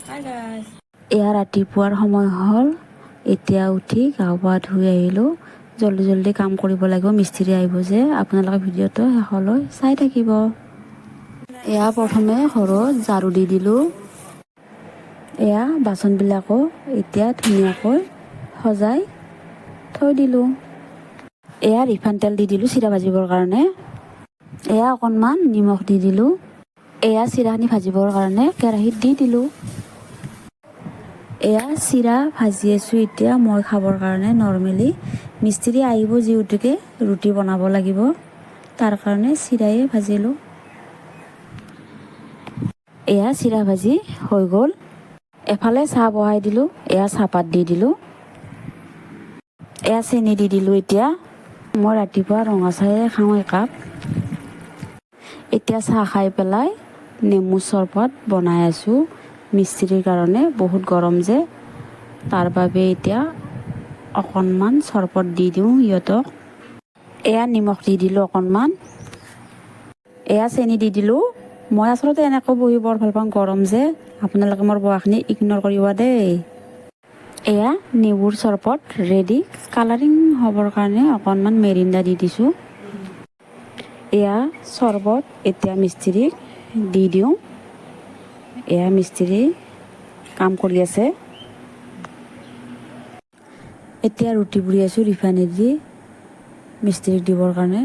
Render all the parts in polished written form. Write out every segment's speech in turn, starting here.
এয়া ৰাতিপুৱাৰ সময় হ'ল। এতিয়া উঠি গা পা ধুই আহিলোঁ। জল্দি কাম কৰিব লাগিব, মিস্ত্ৰী আহিব যে। আপোনালোকে ভিডিঅ'টো শেষলৈ চাই থাকিব। এয়া প্ৰথমে ঘৰত ঝাৰু দি দিলোঁ। এয়া বাচনবিলাকো এতিয়া ধুনীয়াকৈ সজাই থৈ দিলোঁ। এয়া ৰিফাইন তেল দি দিলোঁ চিৰা ভাজিবৰ কাৰণে। এয়া অকণমান নিমখ দি দিলোঁ। এয়া চিৰাখিনি ভাজিবৰ কাৰণে কেৰাহীত দি দিলোঁ। এয়া চিৰা ভাজি আছোঁ এতিয়া মই খাবৰ কাৰণে নৰ্মেলি। মিস্ত্ৰী আহিব যিহেতুকে ৰুটি বনাব লাগিব, তাৰ কাৰণে চিৰাই ভাজিলোঁ। এয়া চিৰা ভাজি হৈ গ'ল। এফালে চাহ বহাই দিলোঁ। এয়া চাহপাত দি দিলোঁ। এয়া চেনি দি দিলোঁ। এতিয়া মই ৰাতিপুৱা ৰঙা চাহেই খাওঁ একাপ। এতিয়া চাহ খাই পেলাই নেমু চৰবত বনাই আছোঁ মিস্ত্ৰীৰ কাৰণে। বহুত গৰম যে, তাৰ বাবে এতিয়া অকণমান চৰবত দি দিওঁ সিহঁতক। এয়া নিমখ দি দিলোঁ অকণমান। এয়া চেনি দি দিলোঁ। মই আচলতে এনেকৈ বহি বৰ ভাল পাওঁ, গৰম যে। আপোনালোকে মোৰ বহাখিনি ইগন'ৰ কৰিব দেই। এয়া নেমুৰ চৰবত ৰেডি। কালাৰিং হ'বৰ কাৰণে অকণমান মেৰিণ্ডা দি দিছোঁ। এয়া চৰবত এতিয়া মিস্ত্ৰীক দি দিওঁ। এয়া মিস্ত্ৰী কাম কৰি আছে। এতিয়া ৰুটি পুৰি আছোঁ ৰিফাইনেদি মিস্ত্ৰীক দিবৰ কাৰণে।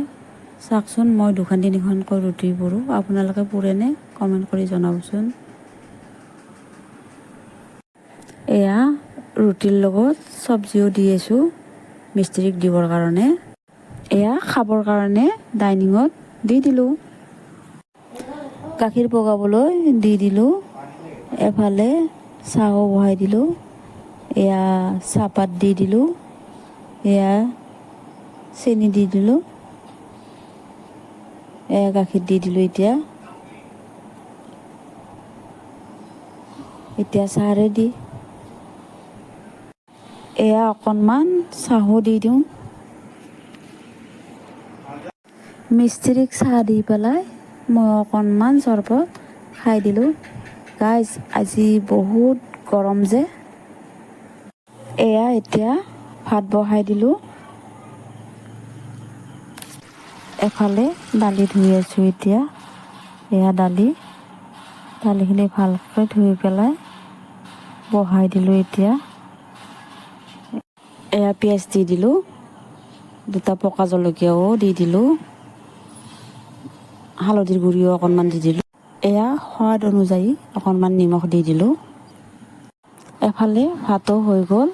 চাওকচোন, মই দুখন তিনিখনকৈ ৰুটি পুৰোঁ। আপোনালোকে পুৰেনে কমেণ্ট কৰি জনাবচোন। এয়া ৰুটিৰ লগত চব্জিও দি আছোঁ মিস্ত্ৰীক দিবৰ কাৰণে। এয়া খাবৰ কাৰণে ডাইনিঙত দি দিলোঁ। গাখীৰ পগাবলৈ দি দিলোঁ। এফালে চাহো বহাই দিলোঁ। এয়া চাহপাত দি দিলোঁ। এয়া চেনি দি দিলোঁ। এয়া গাখীৰ দি দিলোঁ। এতিয়া চাহ ৰেডি। এয়া অকণমান চাহো দি দিওঁ। মিস্ত্ৰীক চাহ দি পেলাই মই অকণমান চৰবত খাই দিলোঁ। গাইজ, আজি বহুত গৰম যে। এয়া এতিয়া ভাত বহাই দিলোঁ। এফালে দালি ধুই আছোঁ এতিয়া। এয়া দালিখিনি ভালকৈ ধুই পেলাই বহাই দিলোঁ এতিয়া। এয়া পিঁয়াজ দি দিলোঁ। দুটা পকা জলকীয়াও দি দিলোঁ। হালধিৰ গুড়িও অকণমান দি দিলোঁ। এয়া সোৱাদ অনুযায়ী অকণমান নিমখ দি দিলোঁ। এফালে ভাতো হৈ গ'ল।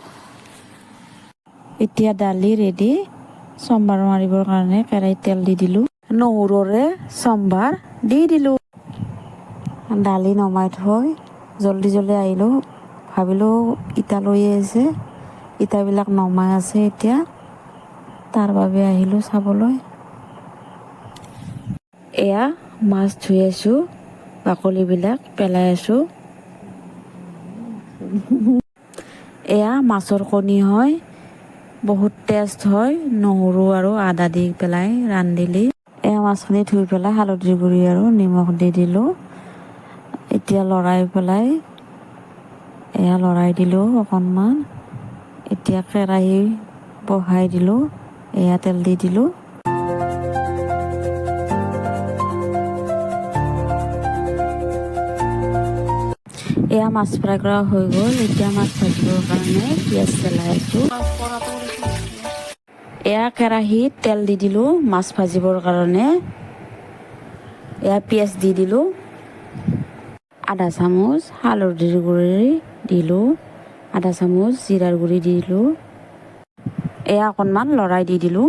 এতিয়া দালি ৰেডি। চম্ভাৰ মাৰিবৰ কাৰণে কেৰাহীত তেল দি দিলোঁ। নহৰুৰে চম্ভাৰ দি দিলোঁ। দালি নমাই থৈ জল্দি আহিলোঁ। ভাবিলোঁ ইটা লৈ আহিছে, ইটাবিলাক নমাই আছে এতিয়া, তাৰ বাবে আহিলোঁ চাবলৈ। এয়া মাছ ধুই আছোঁ, বাকলিবিলাক পেলাই আছোঁ। এয়া মাছৰ কণী হয়, বহুত টেষ্ট হয় নহৰু আৰু আদা দি পেলাই ৰান্ধিলে। এয়া মাছখিনি ধুই পেলাই হালধিৰ গুড়ি আৰু নিমখ দি দিলোঁ। এতিয়া লৰাই দিলোঁ অকণমান। এতিয়া কেৰাহী বহাই দিলোঁ। এয়া তেল দি দিলোঁ। এয়া মাছ ফ্ৰাই কৰা হৈ গ'ল। এতিয়া মাছ ভাজিবৰ কাৰণে পিঁয়াজ পেলাই আছোঁ। এয়া কেৰাহীত তেল দি দিলোঁ মাছ ভাজিবৰ কাৰণে। এয়া পিঁয়াজ দি দিলোঁ। আধা চামুচ হালধিৰ গুড়ি দিলোঁ। আধা চামুচ জিৰাৰ গুড়ি দিলোঁ। এয়া অকণমান লৰাই দি দিলোঁ।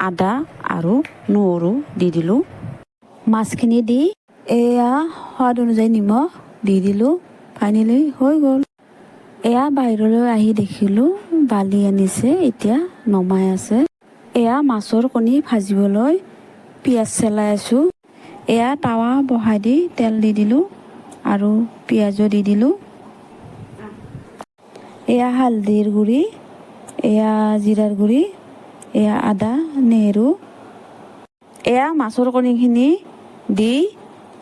আদা আৰু নহৰু দি দিলোঁ। মাছখিনি দি এয়া সোৱাদ অনুযায়ী নিমখ দি দিলোঁ। ফাইনেলি হৈ গ'ল। এয়া বাহিৰলৈ আহি দেখিলোঁ বালি আনিছে, এতিয়া নমাই আছে। এয়া মাছৰ কণী ভাজিবলৈ পিঁয়াজ চেলাই আছোঁ। এয়া টাৱা বহাই দি তেল দি দিলোঁ আৰু পিঁয়াজো দি দিলোঁ। এয়া হালধিৰ গুড়ি, এয়া জিৰাৰ গুড়ি, এয়া আদা নেহৰু। এয়া মাছৰ কণীখিনি দি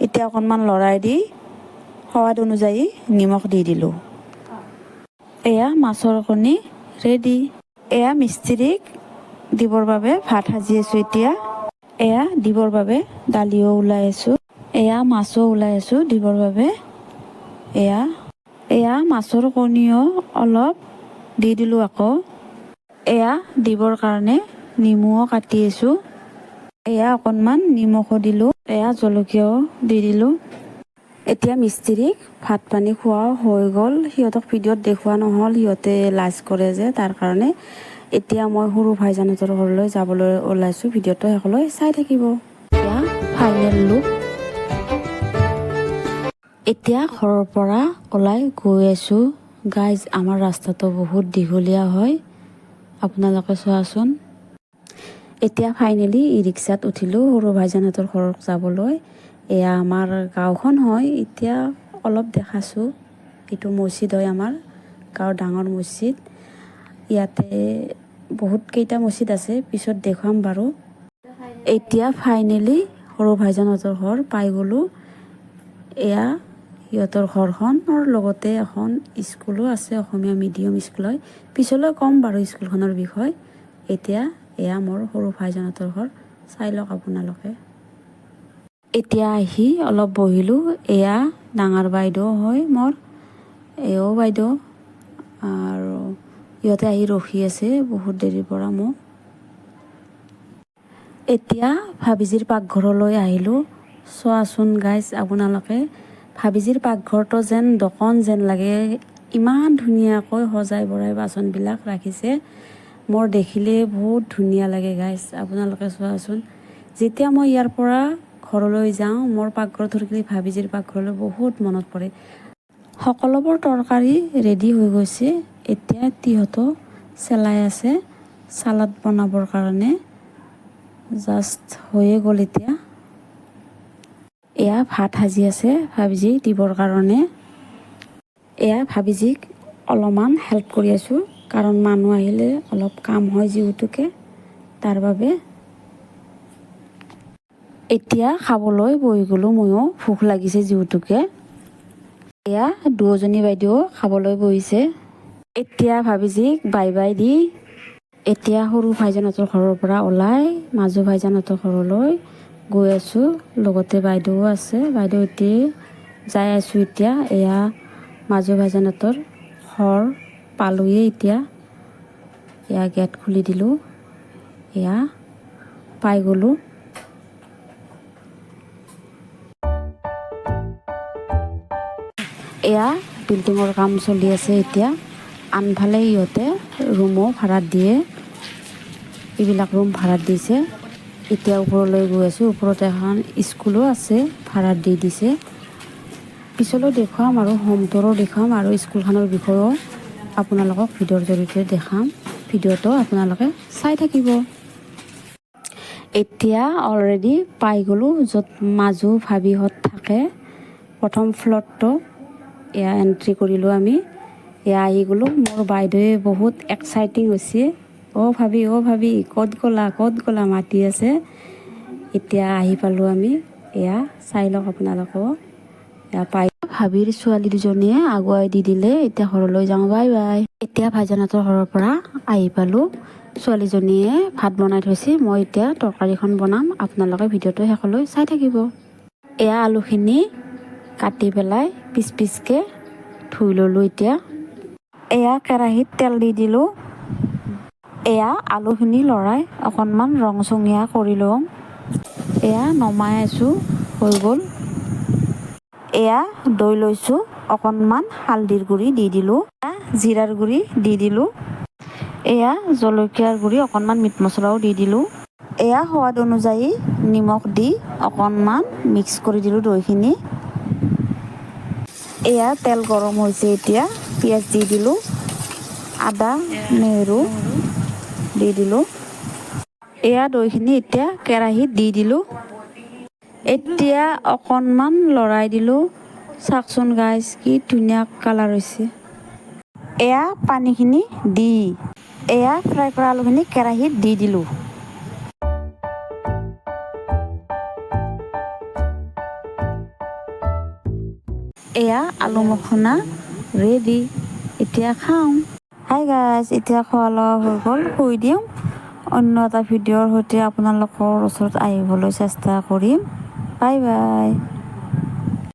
এতিয়া অকণমান লৰাই দি সোৱাদ অনুযায়ী নিমখ দি দিলোঁ। এয়া মাছৰ কণী ৰেডি। এয়া মিস্ত্ৰীক দিবৰ বাবে ভাত সাজি আছোঁ এতিয়া। এয়া দিবৰ বাবে দালিও ওলাই আছোঁ। এয়া মাছো ওলাই আছোঁ দিবৰ বাবে। এয়া মাছৰ কণীও অলপ দি দিলোঁ আকৌ। এয়া দিবৰ কাৰণে নেমুও কাটি আছোঁ। এয়া অকণমান নিমখো দিলোঁ। এয়া জলকীয়াও দি দিলোঁ। এতিয়া মিস্ত্ৰীক ভাত পানী খোৱা হৈ গ'ল। সিহঁতক ভিডিঅ'ত দেখুওৱা নহ'ল, সিহঁতে লাজ কৰে যে তাৰ কাৰণে। এতিয়া মই সৰু ভাইজানহঁতৰ ঘৰলৈ যাবলৈ ওলাইছোঁ। ভিডিঅ'টো শেষলৈ চাই থাকিব। এয়া ফাইনেল লুক। এতিয়া ঘৰৰ পৰা ওলাই গৈ আছোঁ। গাইজ, আমাৰ ৰাস্তাটো বহুত দীঘলীয়া হয়, আপোনালোকে চোৱাচোন। এতিয়া ফাইনেলি ই ৰিক্সাত উঠিলোঁ সৰু ভাইজানহঁতৰ ঘৰত যাবলৈ। এয়া আমাৰ গাঁওখন হয়। এতিয়া অলপ দেখাছোঁ, এইটো মছজিদ হয় আমাৰ গাঁৱৰ ডাঙৰ মছজিদ। ইয়াতে বহুত কেইটা মছজিদ আছে, পিছত দেখুৱাম বাৰু। এতিয়া ফাইনেলি সৰু ভাইজানহঁতৰ ঘৰ পাই গ'লোঁ। এয়া সিহঁতৰ ঘৰখনৰ লগতে এখন স্কুলো আছে, অসমীয়া মিডিয়াম স্কুল হয়। পিছলৈ ক'ম বাৰু স্কুলখনৰ বিষয়ে। এতিয়া এয়া মোৰ সৰু ভাইজানহঁতৰ ঘৰ, চাই লওক আপোনালোকে। এতিয়া আহি অলপ বহিলোঁ। এয়া ডাঙৰ বাইদেউ হয় মোৰ, এও বাইদেউ, আৰু সিহঁতে আহি ৰখি আছে বহুত দেৰিৰ পৰা মোক। এতিয়া ভাবিজিৰ পাকঘৰলৈ আহিলোঁ। চোৱাচোন গাইজ আপোনালোকে, ভাবিজিৰ পাকঘৰটো যেন দোকান যেন লাগে। ইমান ধুনীয়াকৈ সজাই বৰাই বাচনবিলাক ৰাখিছে, মোৰ দেখিলে বহুত ধুনীয়া লাগে গাইজ। আপোনালোকে চোৱাচোন, যেতিয়া মই ইয়াৰ পৰা ঘৰলৈ যাওঁ মোৰ পাকঘৰত ধৰি ভাবিজিৰ পাকঘৰলৈ বহুত মনত পৰে। সকলোবোৰ তৰকাৰী ৰেডি হৈ গৈছে। এতিয়া তিহঁতো চেলাই আছে চালাড বনাবৰ কাৰণে, জাষ্ট হৈয়ে গ'ল এতিয়া। এয়া ভাত সাজি আছে ভাবিজিক দিবৰ কাৰণে। এয়া ভাবিজিক অলপমান হেল্প কৰি আছোঁ, কাৰণ মানুহ আহিলে অলপ কাম হয় যিহেতুকে, তাৰ বাবে। এতিয়া খাবলৈ বহি গ'লোঁ ময়ো, ভোক লাগিছে যিহেতুকে। এয়া দুয়োজনী বাইদেউ খাবলৈ বহিছে। এতিয়া ভাবিজিক বাই বাই দি এতিয়া সৰু ভাইজানহঁতৰ ঘৰৰ পৰা ওলাই মাজু ভাইজানহঁতৰ ঘৰলৈ গৈ আছোঁ। লগতে বাইদেউ আছে, বাইদেউ এতিয়াই যাই আছোঁ এতিয়া। এয়া মাজু ভাইজানহঁতৰ ঘৰ পালোঁয়ে এতিয়া। এয়া গেট খুলি দিলোঁ, এয়া পাই গ'লোঁ। এয়া বিল্ডিঙৰ কাম চলি আছে এতিয়া। আনফালে ইহঁতে ৰুমো ভাড়াত দিয়ে, এইবিলাক ৰুম ভাড়াত দিছে। এতিয়া ওপৰলৈ গৈ আছোঁ, ওপৰত এখন স্কুলো আছে ভাড়াত দি দিছে। পিছলৈ দেখুৱাম আৰু হোম টুৰো দেখুৱাম আৰু স্কুলখনৰ বিষয়েও আপোনালোকক ভিডিঅ'ৰ জৰিয়তে দেখাম। ভিডিঅ'টো আপোনালোকে চাই থাকিব। এতিয়া অলৰেডি পাই গ'লোঁ য'ত মাজু ভাবিহঁত থাকে, প্ৰথম ফ্ল'ৰটো। এয়া এণ্ট্ৰি কৰিলোঁ আমি। এয়া আহি গ'লোঁ। মোৰ বাইদেৱে বহুত এক্সাইটিং হৈছে, অ' ভাবি ক'ত গ'লা মাতি আছে। এতিয়া আহি পালোঁ আমি। এয়া চাই লওক আপোনালোকেও। এয়া পাই ভাবিৰ ছোৱালী দুজনীয়ে আগুৱাই দি দিলে, এতিয়া ঘৰলৈ যাওঁ, বাই বাই। এতিয়া ভাইজানহঁতৰ ঘৰৰ পৰা আহি পালোঁ। ছোৱালীজনীয়ে ভাত বনাই থৈছে, মই এতিয়া তৰকাৰীখন বনাম। আপোনালোকে ভিডিঅ'টো শেষলৈ চাই থাকিব। এয়া আলুখিনি কাটি পেলাই পিচ পিচকৈ ধুই ল'লোঁ এতিয়া। এয়া কেৰাহীত তেল দি দিলোঁ। এয়া আলুখিনি লৰাই অকণমান ৰংচঙীয়া কৰি লওঁ। এয়া নমাই আছোঁ, হৈ গ'ল। এয়া দৈ লৈছোঁ, অকণমান হালধিৰ গুড়ি দি দিলোঁ, জিৰাৰ গুড়ি দি দিলোঁ। এয়া জলকীয়াৰ গুড়ি, অকণমান মিট মছলাও দি দিলোঁ। এয়া সোৱাদ অনুযায়ী নিমখ দি অকণমান মিক্স কৰি দিলোঁ দৈখিনি। এয়া তেল গৰম হৈছে এতিয়া, পিঁয়াজ দি দিলোঁ, আদা নহৰু দি দিলোঁ। এয়া দৈখিনি এতিয়া কেৰাহীত দি দিলোঁ। এতিয়া অকণমান লৰাই দিলোঁ। চাওকচোন গাইজ, কি ধুনীয়া কালাৰ হৈছে। এয়া পানীখিনি দি এয়া ফ্ৰাই কৰা আলুখিনি কেৰাহীত দি দিলোঁ। এয়া আলু মখনা ৰেডি, এতিয়া খাওঁ। হাই গাইজ, এতিয়া খোৱা লোৱা হৈ গ'ল, শুই দিওঁ। অন্য এটা ভিডিঅ'ৰ সৈতে আপোনালোকৰ ওচৰত আহিবলৈ চেষ্টা কৰিম। Bye bye.